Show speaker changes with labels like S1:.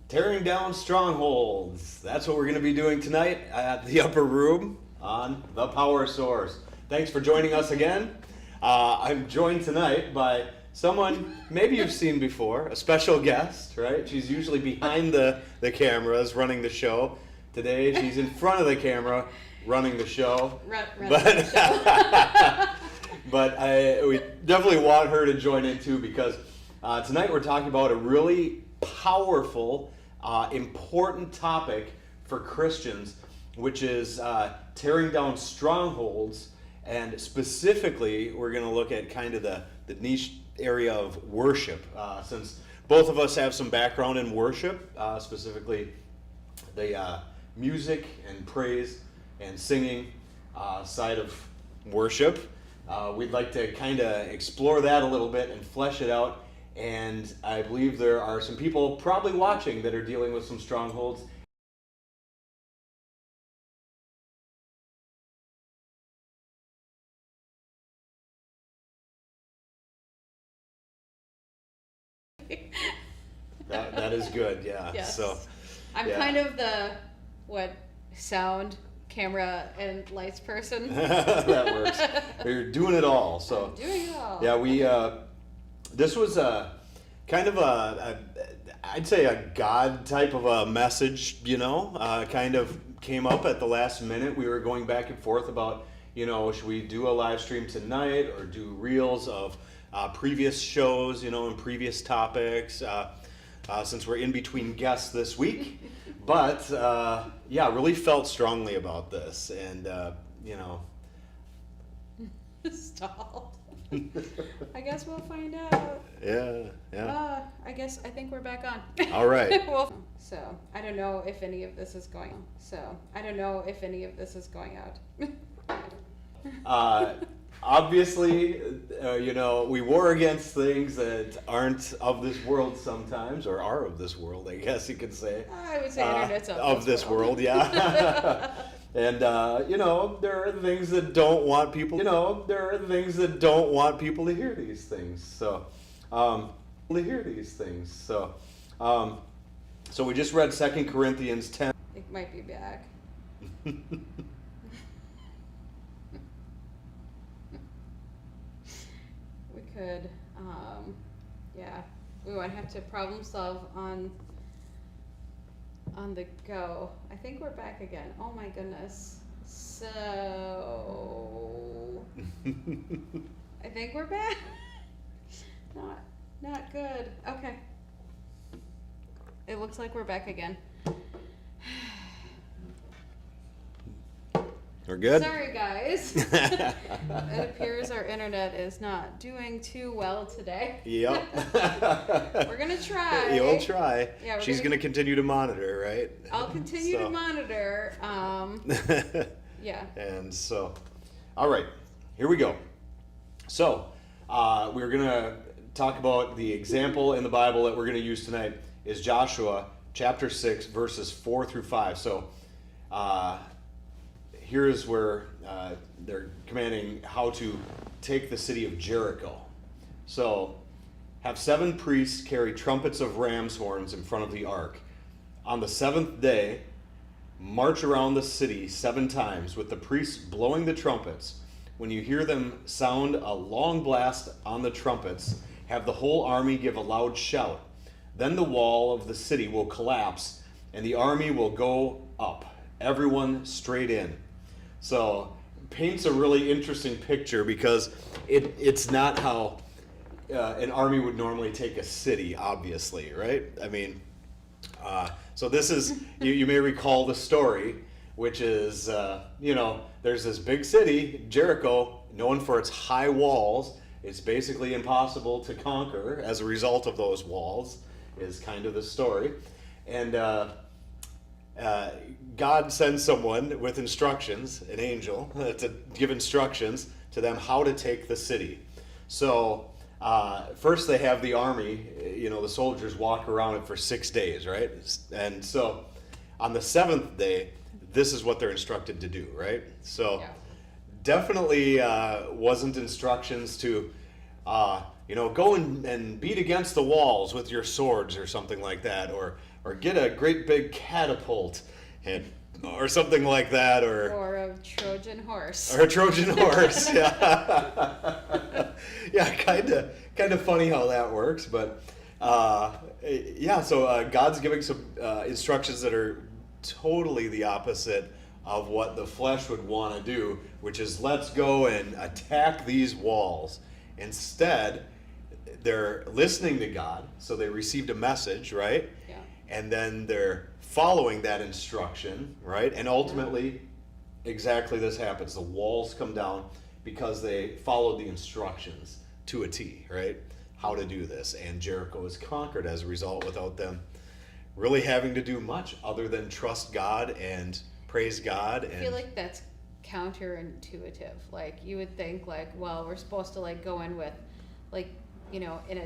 S1: Tearing down strongholds. That's what we're going to be doing tonight at the upper room on the Power Source. Thanks for joining us again. I'm joined tonight by someone maybe you've seen before, a special guest, right? She's usually behind the cameras running the show. Today she's in front of the camera running the show. But we definitely want her to join in too, because tonight we're talking about a really powerful, important topic for Christians, which is tearing down strongholds. And specifically, we're going to look at kind of the niche area of worship, since both of us have some background in worship, specifically the music and praise and singing side of worship. We'd like to kind of explore that a little bit and flesh it out. And I believe there are some people probably watching that are dealing with some strongholds. That is good, yeah.
S2: Yes.
S1: So
S2: I'm kind of the sound, camera, and lights person.
S1: that works. You're doing it all. So
S2: I'm doing it all.
S1: yeah, we this was kind of I'd say a God type of a message, kind of came up at the last minute. We were going back and forth about, should we do a live stream tonight or do reels of previous shows, and previous topics, since we're in between guests this week. But really felt strongly about this, and
S2: Stalled. I guess we'll find out.
S1: Yeah.
S2: I think we're back on.
S1: All right.
S2: So I don't know if any of this is going. Out.
S1: Obviously, we war against things that aren't of this world sometimes, or are of this world, I guess you could say.
S2: I would say internet's
S1: of this world, yeah. And there are things that don't want people. There are things that don't want people to hear these things. So, so we just read 2 Corinthians 10.
S2: It might be back. We could, we might have to problem solve on the go. I think we're back again. Oh my goodness. So I think we're back. Not good. Okay. It looks like we're back again.
S1: We're good?
S2: Sorry, guys. It appears our internet is not doing too well today.
S1: Yep.
S2: We're going to try.
S1: You'll try.
S2: Yeah,
S1: she's going to continue to monitor, right?
S2: I'll continue to monitor. Yeah.
S1: And so, all right, here we go. So, we're going to talk about the example in the Bible that we're going to use tonight is Joshua chapter 6, verses 4 through 5. So, here's where they're commanding how to take the city of Jericho. So, have 7 priests carry trumpets of ram's horns in front of the ark. On the 7th day, march around the city 7 times with the priests blowing the trumpets. When you hear them sound a long blast on the trumpets, have the whole army give a loud shout. Then the wall of the city will collapse and the army will go up, everyone straight in. So paints a really interesting picture, because it's not how an army would normally take a city, obviously, right? I mean, so this is, you may recall the story, which is, there's this big city, Jericho, known for its high walls. It's basically impossible to conquer as a result of those walls, is kind of the story. And God sends someone with instructions, an angel, to give instructions to them how to take the city. So first they have the army, the soldiers walk around it for 6 days, right? And so on the 7th day, this is what they're instructed to do, right? So definitely wasn't instructions to, go and beat against the walls with your swords or something like that, or or get a great big catapult, and or something like that,
S2: Or a Trojan horse.
S1: or a Trojan horse. Yeah, yeah, kind of funny how that works, but yeah. So God's giving some instructions that are totally the opposite of what the flesh would want to do, which is let's go and attack these walls. Instead, they're listening to God, so they received a message, right?
S2: Yeah.
S1: And then they're following that instruction, right? And ultimately, exactly this happens. The walls come down because they followed the instructions to a T, right? How to do this. And Jericho is conquered as a result without them really having to do much other than trust God and praise God.
S2: I feel like that's counterintuitive. Like, you would think, like, well, we're supposed to, like, go in with, like, you know, in